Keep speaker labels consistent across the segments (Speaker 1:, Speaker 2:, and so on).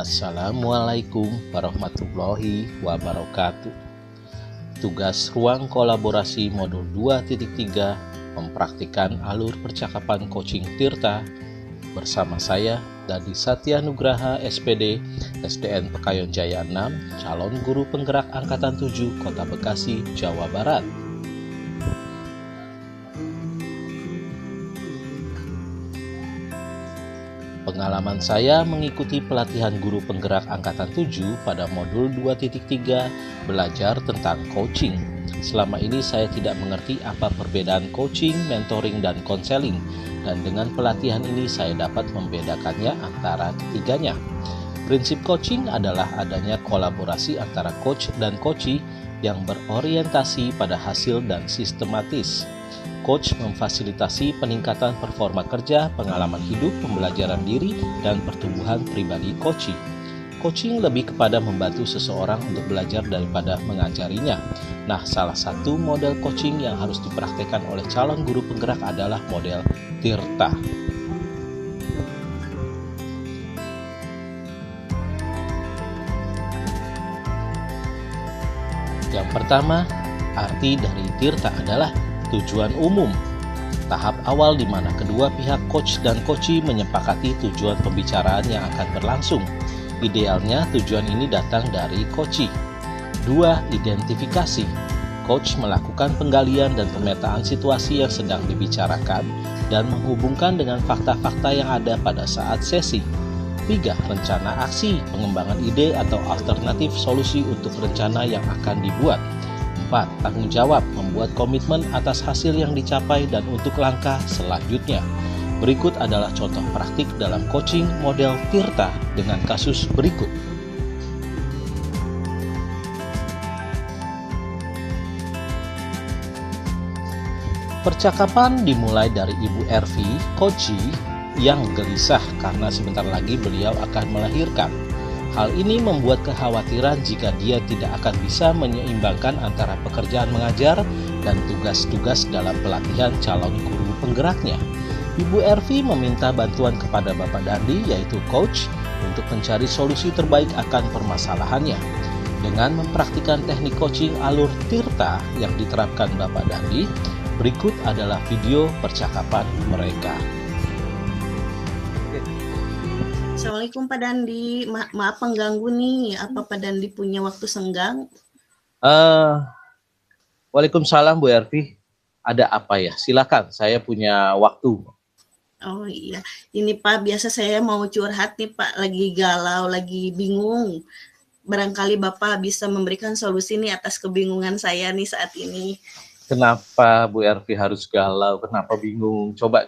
Speaker 1: Assalamualaikum warahmatullahi wabarakatuh. Tugas ruang kolaborasi modul 2.3 mempraktikkan alur percakapan coaching Tirta bersama saya Dadi Satya Nugraha SPD, SDN Pekayon Jaya 6, calon guru penggerak angkatan 7 Kota Bekasi, Jawa Barat. Pengalaman saya mengikuti pelatihan guru penggerak angkatan 7 pada modul 2.3 belajar tentang coaching. Selama ini saya tidak mengerti apa perbedaan coaching, mentoring, dan konseling. Dan dengan pelatihan ini saya dapat membedakannya antara ketiganya. Prinsip coaching adalah adanya kolaborasi antara coach dan coachee yang berorientasi pada hasil dan sistematis. Coach memfasilitasi peningkatan performa kerja, pengalaman hidup, pembelajaran diri, dan pertumbuhan pribadi coachee. Coaching lebih kepada membantu seseorang untuk belajar daripada mengajarinya. Nah, salah satu model coaching yang harus dipraktekkan oleh calon guru penggerak adalah model Tirta. Yang pertama, arti dari Tirta adalah tujuan umum. Tahap awal di mana kedua pihak coach dan coachee menyepakati tujuan pembicaraan yang akan berlangsung. Idealnya tujuan ini datang dari coachee. 2. Identifikasi. Coach melakukan penggalian dan pemetaan situasi yang sedang dibicarakan dan menghubungkan dengan fakta-fakta yang ada pada saat sesi. 3. Rencana aksi, pengembangan ide atau alternatif solusi untuk rencana yang akan dibuat. 4. Tanggung jawab, membuat komitmen atas hasil yang dicapai dan untuk langkah selanjutnya. Berikut adalah contoh praktik dalam coaching model Tirta dengan kasus berikut. Percakapan dimulai dari Ibu Ervi, coachee, yang gelisah karena sebentar lagi beliau akan melahirkan. Hal ini membuat kekhawatiran jika dia tidak akan bisa menyeimbangkan antara pekerjaan mengajar dan tugas-tugas dalam pelatihan calon guru penggeraknya. Ibu Ervi meminta bantuan kepada Bapak Dandi, yaitu coach, untuk mencari solusi terbaik akan permasalahannya. Dengan mempraktikkan teknik coaching alur Tirta yang diterapkan Bapak Dandi, berikut adalah video percakapan mereka.
Speaker 2: Assalamualaikum Pak Dandi, maaf mengganggu nih, apa Pak Dandi punya waktu senggang?
Speaker 1: Waalaikumsalam Bu Ervi, ada apa ya? Silakan, saya punya waktu.
Speaker 2: Oh iya, ini Pak, biasa saya mau curhat nih Pak, lagi galau, lagi bingung. Barangkali Bapak bisa memberikan solusi nih atas kebingungan saya nih saat ini.
Speaker 1: Kenapa Bu Ervi harus galau? Kenapa bingung? Coba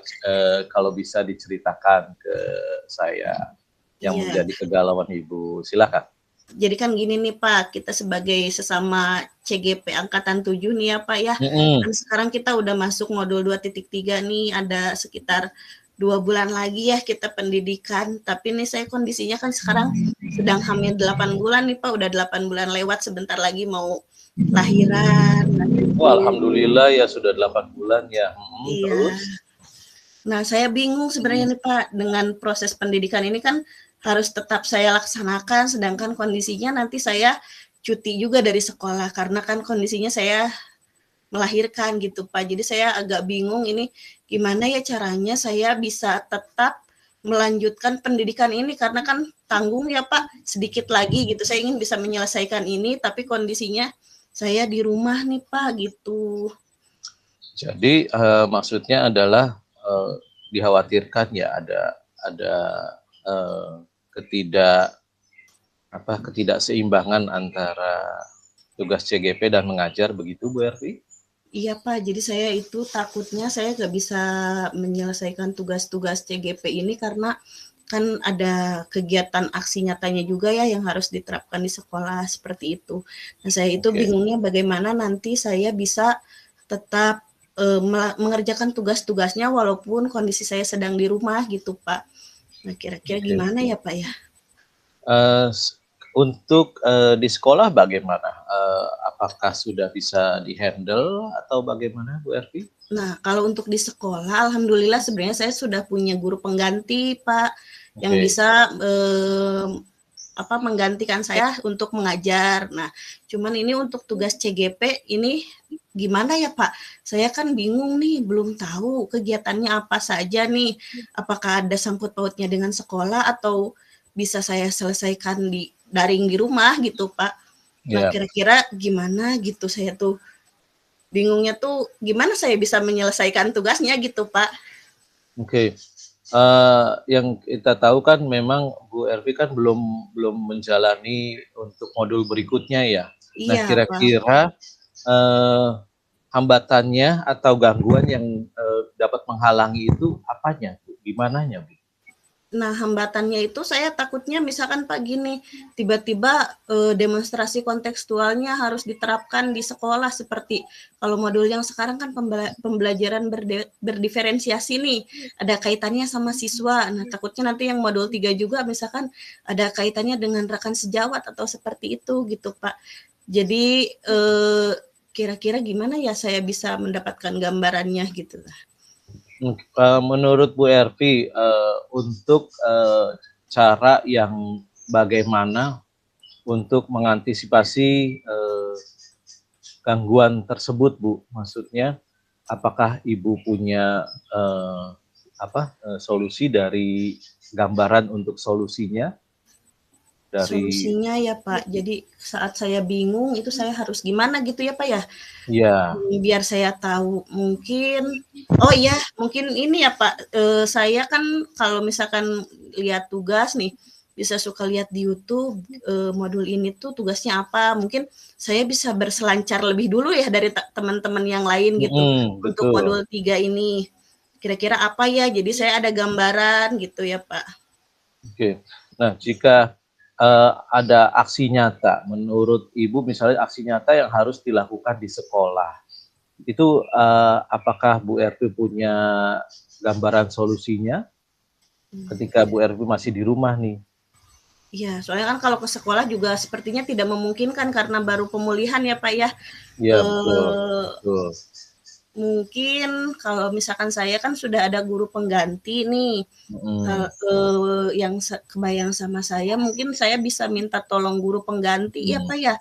Speaker 1: kalau bisa diceritakan ke saya yang menjadi kegalauan Ibu. Silakan.
Speaker 2: Jadi kan gini nih Pak, kita sebagai sesama CGP Angkatan 7 nih ya Pak ya. Kan sekarang kita udah masuk modul 2.3 nih, ada sekitar 2 bulan lagi ya kita pendidikan. Tapi nih saya kondisinya kan sekarang sedang hamil 8 bulan nih Pak, udah 8 bulan lewat, sebentar lagi mau lahiran.
Speaker 1: Wah, alhamdulillah ya sudah 8 bulan ya.
Speaker 2: Iya.
Speaker 1: Terus?
Speaker 2: Nah, saya bingung sebenarnya nih Pak, dengan proses pendidikan ini kan harus tetap saya laksanakan, sedangkan kondisinya nanti saya cuti juga dari sekolah karena kan kondisinya saya melahirkan gitu Pak. Jadi saya agak bingung ini gimana ya caranya saya bisa tetap melanjutkan pendidikan ini karena kan tanggung ya Pak, sedikit lagi gitu. Saya ingin bisa menyelesaikan ini tapi kondisinya saya di rumah nih Pak gitu.
Speaker 1: Jadi maksudnya adalah dikhawatirkan ya ada ketidakseimbangan antara tugas CGP dan mengajar, begitu Bu Ervi?
Speaker 2: Iya Pak, jadi saya itu takutnya saya nggak bisa menyelesaikan tugas-tugas CGP ini karena kan ada kegiatan aksi nyatanya juga ya yang harus diterapkan di sekolah seperti itu. Nah saya itu bingungnya bagaimana nanti saya bisa tetap mengerjakan tugas-tugasnya walaupun kondisi saya sedang di rumah gitu Pak. Nah kira-kira gimana ya Pak ya?
Speaker 1: Untuk di sekolah bagaimana? Apakah sudah bisa dihandle atau bagaimana Bu Ervi?
Speaker 2: Nah kalau untuk di sekolah alhamdulillah sebenarnya saya sudah punya guru pengganti Pak yang bisa menggantikan saya untuk mengajar. Nah, cuman ini untuk tugas CGP ini gimana ya Pak? Saya kan bingung nih, belum tahu kegiatannya apa saja nih. Apakah ada sangkut pautnya dengan sekolah atau bisa saya selesaikan di daring di rumah gitu Pak. Nah,
Speaker 1: Ya,
Speaker 2: kira-kira gimana gitu saya tuh bingungnya tuh gimana saya bisa menyelesaikan tugasnya gitu Pak.
Speaker 1: oke. Yang kita tahu kan memang Bu Ervi kan belum belum menjalani untuk modul berikutnya ya. Nah,
Speaker 2: Iya Pak.
Speaker 1: kira-kira eh, hambatannya atau gangguan yang dapat menghalangi itu apanya, Bu? Gimananya, Bu?
Speaker 2: Nah, hambatannya itu saya takutnya misalkan Pak gini, tiba-tiba demonstrasi kontekstualnya harus diterapkan di sekolah seperti kalau modul yang sekarang kan pembelajaran berdiferensiasi nih, ada kaitannya sama siswa. Nah, takutnya nanti yang modul 3 juga misalkan ada kaitannya dengan rekan sejawat atau seperti itu gitu, Pak. Jadi kira-kira gimana ya saya bisa mendapatkan gambarannya gitu.
Speaker 1: Menurut Bu Ervi, untuk cara yang bagaimana untuk mengantisipasi gangguan tersebut, Bu? Maksudnya, apakah Ibu punya solusi dari gambaran untuk solusinya dari
Speaker 2: Solusinya ya Pak, jadi saat saya bingung itu saya harus gimana gitu ya Pak ya?
Speaker 1: ya,
Speaker 2: Biar saya tahu mungkin oh iya mungkin ini ya Pak, saya kan kalau misalkan lihat tugas nih, bisa suka lihat di YouTube, modul ini tuh tugasnya apa, mungkin saya bisa berselancar lebih dulu ya dari teman-teman yang lain gitu, untuk
Speaker 1: betul.
Speaker 2: modul 3 ini. Kira-kira apa ya, jadi saya ada gambaran gitu ya Pak.
Speaker 1: Oke. Nah, jika ada aksi nyata, menurut Ibu misalnya aksi nyata yang harus dilakukan di sekolah, itu apakah Bu Ervi punya gambaran solusinya ketika Bu Ervi masih di rumah nih?
Speaker 2: Iya, soalnya kan kalau ke sekolah juga sepertinya tidak memungkinkan karena baru pemulihan ya Pak ya.
Speaker 1: Iya, betul,
Speaker 2: Eee,
Speaker 1: betul.
Speaker 2: Mungkin kalau misalkan saya kan sudah ada guru pengganti nih,
Speaker 1: Mm,
Speaker 2: yang kebayang sama saya mungkin saya bisa minta tolong guru pengganti ya
Speaker 1: mm,
Speaker 2: Pak ya.
Speaker 1: ya,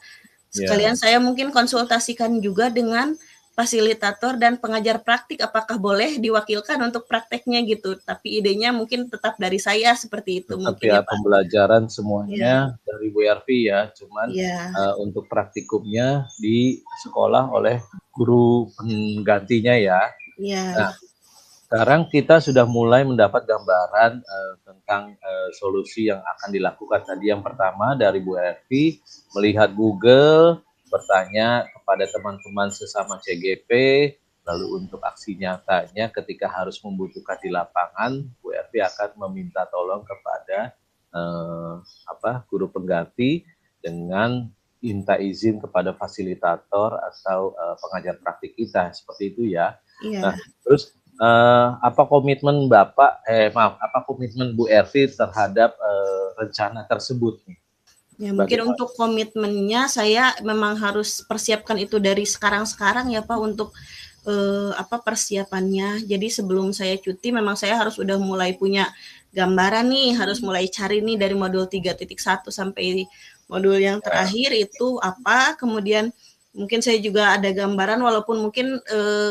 Speaker 2: Sekalian saya mungkin konsultasikan juga dengan fasilitator dan pengajar praktik apakah boleh diwakilkan untuk prakteknya gitu, tapi idenya mungkin tetap dari saya seperti itu
Speaker 1: tetap
Speaker 2: mungkin
Speaker 1: ya
Speaker 2: ya Pak.
Speaker 1: pembelajaran
Speaker 2: Iya
Speaker 1: semuanya dari Bu Ervi ya, cuman
Speaker 2: iya
Speaker 1: untuk praktikumnya di sekolah oleh guru penggantinya ya.
Speaker 2: iya.
Speaker 1: Nah, sekarang kita sudah mulai mendapat gambaran tentang solusi yang akan dilakukan. Tadi yang pertama dari Bu Ervi, melihat Google, bertanya kepada teman-teman sesama CGP, lalu untuk aksi nyatanya ketika harus membutuhkan di lapangan, Bu Ervi akan meminta tolong kepada guru pengganti dengan minta izin kepada fasilitator atau pengajar praktik kita, seperti itu ya. Nah,
Speaker 2: Iya.
Speaker 1: terus apa komitmen apa komitmen Bu Ervi terhadap rencana tersebut nih?
Speaker 2: Ya mungkin
Speaker 1: Bagaimana?
Speaker 2: untuk komitmennya saya memang harus persiapkan itu dari sekarang-sekarang ya Pak untuk persiapannya. Jadi sebelum saya cuti memang saya harus udah mulai punya gambaran nih, harus mulai cari nih dari modul 3.1 sampai modul yang
Speaker 1: Ya,
Speaker 2: terakhir itu apa, kemudian mungkin saya juga ada gambaran walaupun mungkin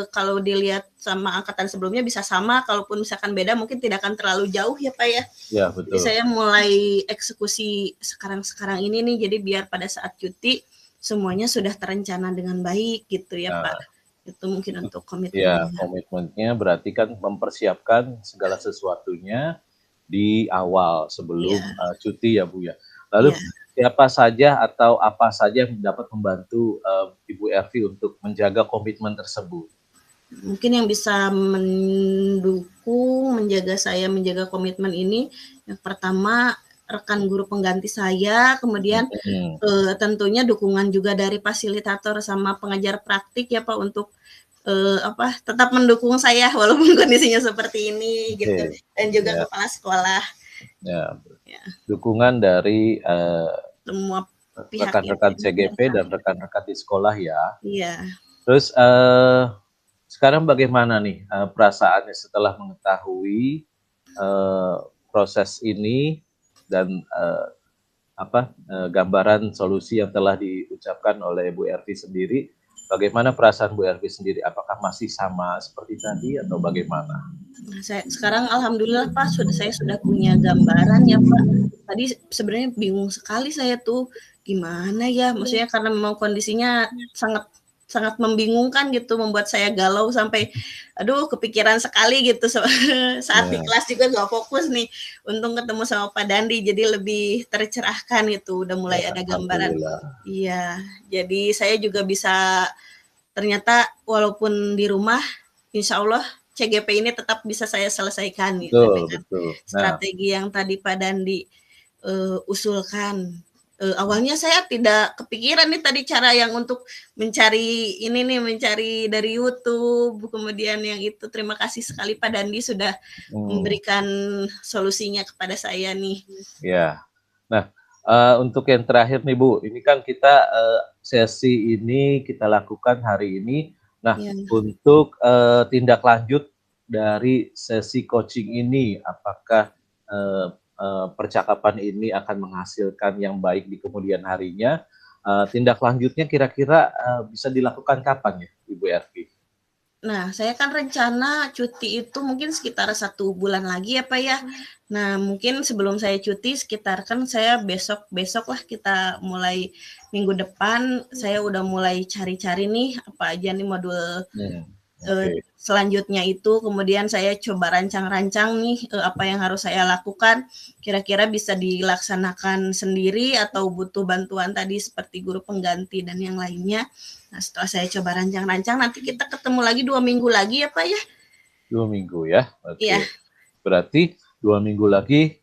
Speaker 2: kalau dilihat sama angkatan sebelumnya bisa sama, kalaupun misalkan beda mungkin tidak akan terlalu jauh ya Pak ya.
Speaker 1: ya
Speaker 2: Jadi
Speaker 1: betul.
Speaker 2: saya mulai eksekusi sekarang-sekarang ini nih, jadi biar pada saat cuti semuanya sudah terencana dengan baik gitu ya Pak.
Speaker 1: Nah,
Speaker 2: Itu mungkin untuk
Speaker 1: ya
Speaker 2: komitmennya.
Speaker 1: komitmennya berarti kan mempersiapkan segala sesuatunya di awal
Speaker 2: Iya,
Speaker 1: sebelum cuti ya Bu ya. Lalu
Speaker 2: iya.
Speaker 1: siapa saja atau apa saja yang dapat membantu Ibu Ervi untuk menjaga komitmen tersebut?
Speaker 2: Mungkin yang bisa mendukung, menjaga saya menjaga komitmen ini, yang pertama rekan guru pengganti saya, kemudian
Speaker 1: Hmm,
Speaker 2: tentunya dukungan juga dari fasilitator sama pengajar praktik ya Pak untuk tetap mendukung saya walaupun kondisinya seperti ini gitu,
Speaker 1: oke,
Speaker 2: dan juga
Speaker 1: ya,
Speaker 2: kepala sekolah,
Speaker 1: ya.
Speaker 2: ya
Speaker 1: Dukungan dari
Speaker 2: semua pihak ya Pak
Speaker 1: rekan-rekan
Speaker 2: ya.
Speaker 1: CGP dan rekan-rekan di sekolah ya.
Speaker 2: Iya.
Speaker 1: Terus sekarang bagaimana nih perasaannya setelah mengetahui proses ini dan gambaran solusi yang telah diucapkan oleh Bu Ervi sendiri. Bagaimana perasaan Bu Ervi sendiri? Apakah masih sama seperti tadi atau bagaimana?
Speaker 2: Nah, saya sekarang alhamdulillah Pak, saya sudah punya gambaran ya Pak. Tadi sebenarnya bingung sekali saya tuh, gimana ya, maksudnya karena memang kondisinya sangat sangat membingungkan gitu, membuat saya galau sampai, aduh kepikiran sekali gitu saat di
Speaker 1: Ya,
Speaker 2: kelas juga nggak fokus nih. Untung ketemu sama Pak Dandi, jadi lebih tercerahkan gitu, udah mulai
Speaker 1: ya,
Speaker 2: ada gambaran.
Speaker 1: alhamdulillah.
Speaker 2: Iya, jadi saya juga bisa ternyata walaupun di rumah, insya Allah CGP ini tetap bisa saya selesaikan gitu
Speaker 1: Betul,
Speaker 2: dengan
Speaker 1: betul. Nah,
Speaker 2: strategi yang tadi Pak Dandi usulkan. Awalnya saya tidak kepikiran nih tadi cara yang untuk mencari ini nih, mencari dari YouTube, kemudian yang itu. Terima kasih sekali Pak Dandi sudah
Speaker 1: hmm,
Speaker 2: memberikan solusinya kepada saya nih.
Speaker 1: ya. Nah, untuk yang terakhir nih Bu, ini kan kita sesi ini kita lakukan hari ini. Nah,
Speaker 2: Ya.
Speaker 1: untuk tindak lanjut dari sesi coaching ini, apakah eh, percakapan ini akan menghasilkan yang baik di kemudian harinya? Tindak lanjutnya kira-kira bisa dilakukan kapan ya, Ibu Ervi?
Speaker 2: Nah, saya kan rencana cuti itu mungkin sekitar 1 bulan lagi ya Pak ya. Nah, mungkin sebelum saya cuti sekitar kan saya besok lah kita mulai minggu depan saya udah mulai cari-cari nih apa aja nih modul
Speaker 1: Oke.
Speaker 2: selanjutnya itu. Kemudian saya coba rancang-rancang nih apa yang harus saya lakukan. Kira-kira bisa dilaksanakan sendiri atau butuh bantuan tadi seperti guru pengganti dan yang lainnya. Nah, setelah saya coba rancang-rancang, nanti kita ketemu lagi 2 minggu lagi ya Pak ya?
Speaker 1: 2 minggu ya,
Speaker 2: Iya,
Speaker 1: oke. Berarti 2 minggu lagi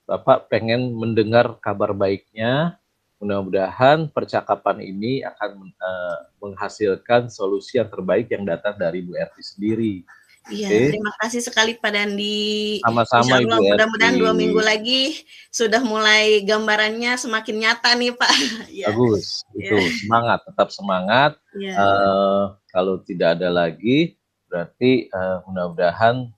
Speaker 1: Bapak pengen mendengar kabar baiknya. Mudah-mudahan percakapan ini akan menghasilkan solusi yang terbaik yang datang dari Bu Erti sendiri.
Speaker 2: iya.
Speaker 1: Oke,
Speaker 2: Terima kasih sekali Pak Dandi.
Speaker 1: sama-sama
Speaker 2: Insya
Speaker 1: Ibu
Speaker 2: Allah
Speaker 1: Erti.
Speaker 2: mudah-mudahan 2 minggu lagi sudah mulai gambarannya semakin nyata nih Pak. Ya,
Speaker 1: Bagus,
Speaker 2: ya,
Speaker 1: itu semangat, tetap semangat.
Speaker 2: ya.
Speaker 1: Kalau tidak ada lagi, berarti mudah-mudahan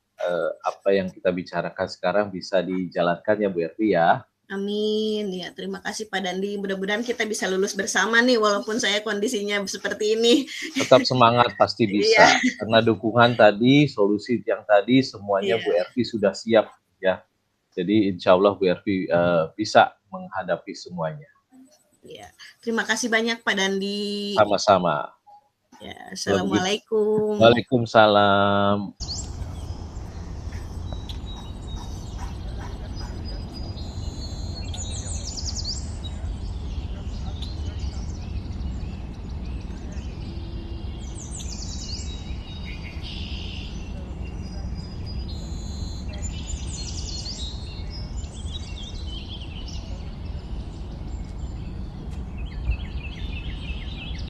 Speaker 1: apa yang kita bicarakan sekarang bisa dijalankan ya Bu Erti ya.
Speaker 2: Amin. Ya, terima kasih Pak Dandi. Mudah-mudahan kita bisa lulus bersama nih walaupun saya kondisinya seperti ini.
Speaker 1: Tetap semangat, pasti
Speaker 2: Iya,
Speaker 1: bisa. Karena dukungan tadi, solusi yang tadi semuanya Bu
Speaker 2: iya,
Speaker 1: Ervi sudah siap ya. Jadi insya Allah Bu Ervi bisa menghadapi semuanya.
Speaker 2: iya. Terima kasih banyak Pak Dandi.
Speaker 1: Sama-sama.
Speaker 2: Ya,
Speaker 1: Kalau begitu,
Speaker 2: Assalamualaikum.
Speaker 1: Waalaikumsalam.